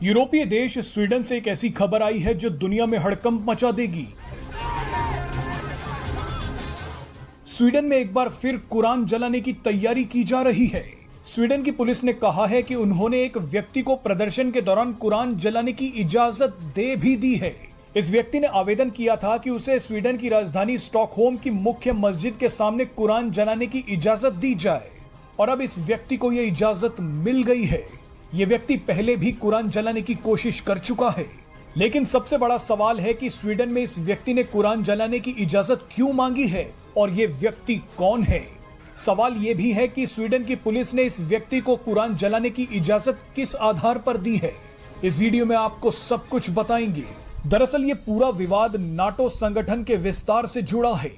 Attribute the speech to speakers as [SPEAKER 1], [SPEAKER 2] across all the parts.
[SPEAKER 1] यूरोपीय देश स्वीडन से एक ऐसी खबर आई है जो दुनिया में हड़कंप मचा देगी। स्वीडन में एक बार फिर कुरान जलाने की तैयारी की जा रही है। स्वीडन की पुलिस ने कहा है कि उन्होंने एक व्यक्ति को प्रदर्शन के दौरान कुरान जलाने की इजाजत दे भी दी है। इस व्यक्ति ने आवेदन किया था कि उसे स्वीडन की राजधानी स्टॉकहोम की मुख्य मस्जिद के सामने कुरान जलाने की इजाजत दी जाए और अब इस व्यक्ति को यह इजाजत मिल गई है। ये व्यक्ति पहले भी कुरान जलाने की कोशिश कर चुका है, लेकिन सबसे बड़ा सवाल है कि स्वीडन में इस व्यक्ति ने कुरान जलाने की इजाजत क्यों मांगी है और ये व्यक्ति कौन है। सवाल ये भी है कि स्वीडन की पुलिस ने इस व्यक्ति को कुरान जलाने की इजाजत किस आधार पर दी है। इस वीडियो में आपको सब कुछ बताएंगे। दरअसल ये पूरा विवाद नाटो संगठन के विस्तार से जुड़ा है।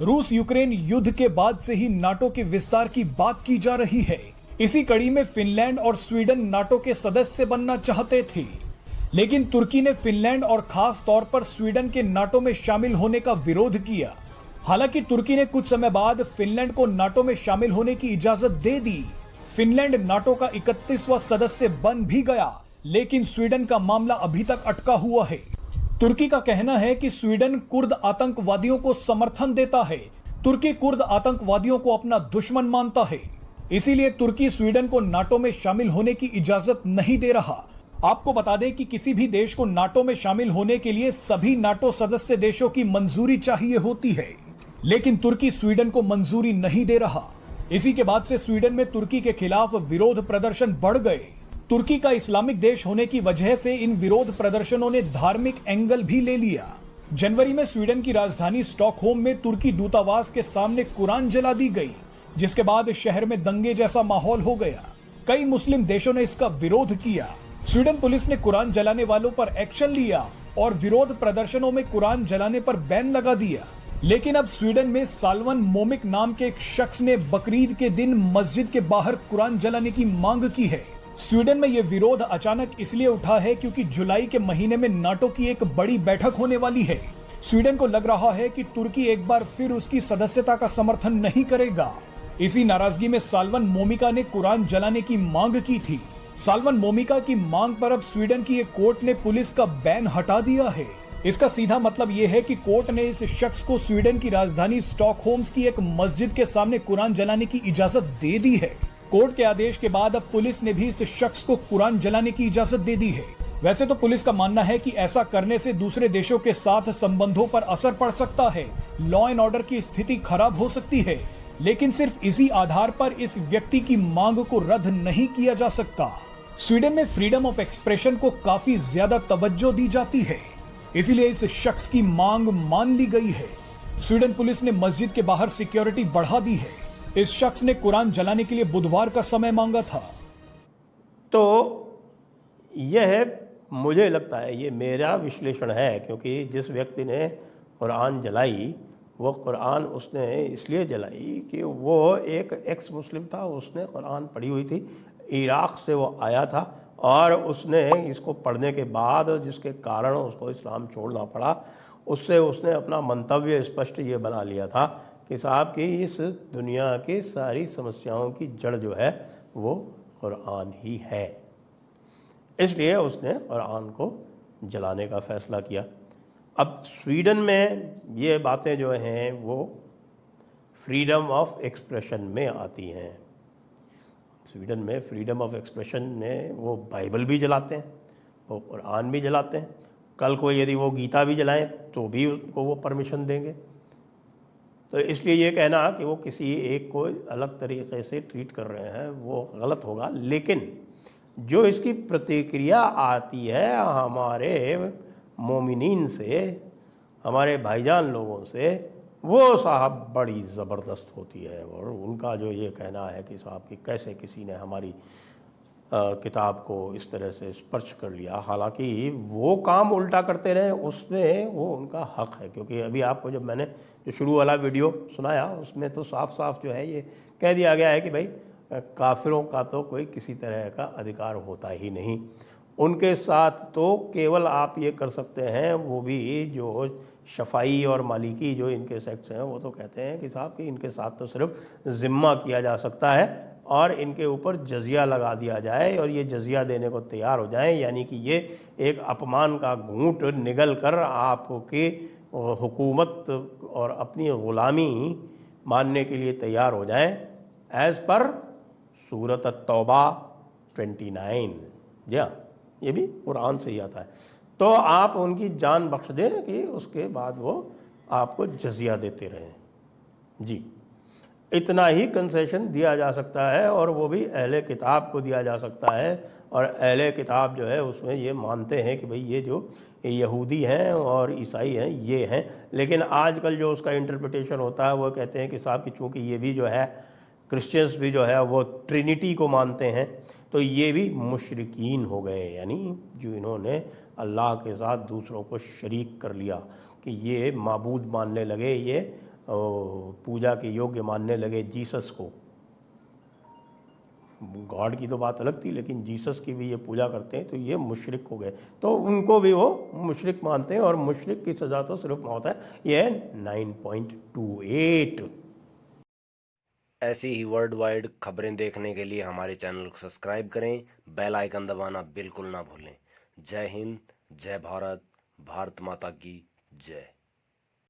[SPEAKER 1] रूस यूक्रेन युद्ध के बाद से ही नाटो के विस्तार की बात की जा रही है। इसी कड़ी में फिनलैंड और स्वीडन नाटो के सदस्य बनना चाहते थे, लेकिन तुर्की ने फिनलैंड और खास तौर पर स्वीडन के नाटो में शामिल होने का विरोध किया। हालांकि तुर्की ने कुछ समय बाद फिनलैंड को नाटो में शामिल होने की इजाजत दे दी। फिनलैंड नाटो का 31वां सदस्य बन भी गया, लेकिन स्वीडन का मामला अभी तक अटका हुआ है। तुर्की का कहना है कि स्वीडन कुर्द आतंकवादियों को समर्थन देता है। तुर्की कुर्द आतंकवादियों को अपना दुश्मन मानता है, इसीलिए तुर्की स्वीडन को नाटो में शामिल होने की इजाजत नहीं दे रहा। आपको बता दें कि किसी भी देश को नाटो में शामिल होने के लिए सभी नाटो सदस्य देशों की मंजूरी चाहिए होती है, लेकिन तुर्की स्वीडन को मंजूरी नहीं दे रहा। इसी के बाद से स्वीडन में तुर्की के खिलाफ विरोध प्रदर्शन बढ़ गए। तुर्की का इस्लामिक देश होने की वजह से इन विरोध प्रदर्शनों ने धार्मिक एंगल भी ले लिया। जनवरी में स्वीडन की राजधानी स्टॉकहोम में तुर्की दूतावास के सामने कुरान जला दी गई, जिसके बाद शहर में दंगे जैसा माहौल हो गया। कई मुस्लिम देशों ने इसका विरोध किया। स्वीडन पुलिस ने कुरान जलाने वालों पर एक्शन लिया और विरोध प्रदर्शनों में कुरान जलाने पर बैन लगा दिया। लेकिन अब स्वीडन में साल्वन मोमिक नाम के एक शख्स ने बकरीद के दिन मस्जिद के बाहर कुरान जलाने की मांग की है। स्वीडन में यह विरोध अचानक इसलिए उठा है क्योंकि जुलाई के महीने में नाटो की एक बड़ी बैठक होने वाली है। स्वीडन को लग रहा है कि तुर्की एक बार फिर उसकी सदस्यता का समर्थन नहीं करेगा। इसी नाराजगी में साल्वन मोमिका ने कुरान जलाने की मांग की थी। साल्वन मोमिका की मांग पर अब स्वीडन की एक कोर्ट ने पुलिस का बैन हटा दिया है। इसका सीधा मतलब यह है कि कोर्ट ने इस शख्स को स्वीडन की राजधानी स्टॉकहोम की एक मस्जिद के सामने कुरान जलाने की इजाजत दे दी है। कोर्ट के आदेश के बाद अब पुलिस ने भी इस शख्स को कुरान जलाने की इजाजत दे दी है। वैसे तो पुलिस का मानना है कि ऐसा करने से दूसरे देशों के साथ संबंधों पर असर पड़ सकता है, लॉ एंड ऑर्डर की स्थिति खराब हो सकती है, लेकिन सिर्फ इसी आधार पर इस व्यक्ति की मांग को रद्द नहीं किया जा सकता। स्वीडन में फ्रीडम ऑफ एक्सप्रेशन को काफी ज्यादा तवज्जो दी जाती है, इसीलिए इस शख्स की मांग मान ली गई है। स्वीडन पुलिस ने मस्जिद के बाहर सिक्योरिटी बढ़ा दी है। इस शख्स ने कुरान जलाने के लिए बुधवार का समय मांगा था।
[SPEAKER 2] तो यह मुझे लगता है, ये मेरा विश्लेषण है, क्योंकि जिस व्यक्ति ने कुरान जलाई वो कुरान उसने इसलिए जलाई कि वो एक एक्स मुस्लिम था। उसने कुरान पढ़ी हुई थी, इराक़ से वो आया था और उसने इसको पढ़ने के बाद जिसके कारण उसको इस्लाम छोड़ना पड़ा, उससे उसने अपना मंतव्य स्पष्ट ये बना लिया था कि साहब कि इस दुनिया की सारी समस्याओं की जड़ जो है वो कुरान ही है। इसलिए उसने कुरान को जलाने का फ़ैसला किया। अब स्वीडन में ये बातें जो हैं वो फ्रीडम ऑफ एक्सप्रेशन में आती हैं। स्वीडन में फ्रीडम ऑफ एक्सप्रेशन में वो बाइबल भी जलाते हैं, वो कुरान भी जलाते हैं। कल को यदि वो गीता भी जलाएं तो भी उनको वो परमिशन देंगे। तो इसलिए ये कहना कि वो किसी एक को अलग तरीके से ट्रीट कर रहे हैं वो गलत होगा। लेकिन जो इसकी प्रतिक्रिया आती है हमारे मोमिनीन से, हमारे भाईजान लोगों से, वो साहब बड़ी ज़बरदस्त होती है। और उनका जो ये कहना है कि साहब कि कैसे किसी ने हमारी किताब को इस तरह से स्पर्श कर लिया, हालांकि वो काम उल्टा करते रहे, उसमें वो उनका हक है। क्योंकि अभी आपको जब मैंने जो शुरू वाला वीडियो सुनाया उसमें तो साफ साफ जो है ये कह दिया गया है कि भाई काफिरों का तो कोई किसी तरह का अधिकार होता ही नहीं। उनके साथ तो केवल आप ये कर सकते हैं, वो भी जो शफ़ाई और मालिकी जो इनके सेक्ट्स हैं वो तो कहते हैं कि साहब कि इनके साथ तो सिर्फ ज़िम्मा किया जा सकता है और इनके ऊपर जजिया लगा दिया जाए और ये जजिया देने को तैयार हो जाएं, यानी कि ये एक अपमान का घूंट निगल कर आपके हुकूमत और अपनी ग़ुलामी मानने के लिए तैयार हो जाएं, एज़ पर सूरत तौबा 29। जी हाँ, ये भी कुरान से ही आता है। तो आप उनकी जान बख्श दें कि उसके बाद वो आपको जजिया देते रहें। जी, इतना ही कंसेशन दिया जा सकता है, और वो भी अहले किताब को दिया जा सकता है। और अहले किताब जो है उसमें ये मानते हैं कि भाई ये जो यहूदी हैं और ईसाई हैं ये हैं, लेकिन आजकल जो उसका इंटरप्रिटेशन होता है वो कहते हैं कि साहब कि चूँकि ये भी जो है क्रिश्चियंस भी जो है वो ट्रिनिटी को मानते हैं, तो ये भी मुशरिकीन हो गए, यानी जो इन्होंने अल्लाह के साथ दूसरों को शरीक कर लिया, कि ये माबूद मानने लगे, ये पूजा के योग्य मानने लगे जीसस को। गॉड की तो बात अलग थी, लेकिन जीसस की भी ये पूजा करते हैं, तो ये मुशरिक हो गए। तो उनको भी वो मुशरिक मानते हैं, और मुशरिक की सज़ा तो सिर्फ मौत है। ये है 9.28।
[SPEAKER 3] ऐसी ही वर्ल्ड वाइड खबरें देखने के लिए हमारे चैनल को सब्सक्राइब करें, बेल आइकन दबाना बिल्कुल ना भूलें। जय हिंद, जय भारत, भारत माता की जय।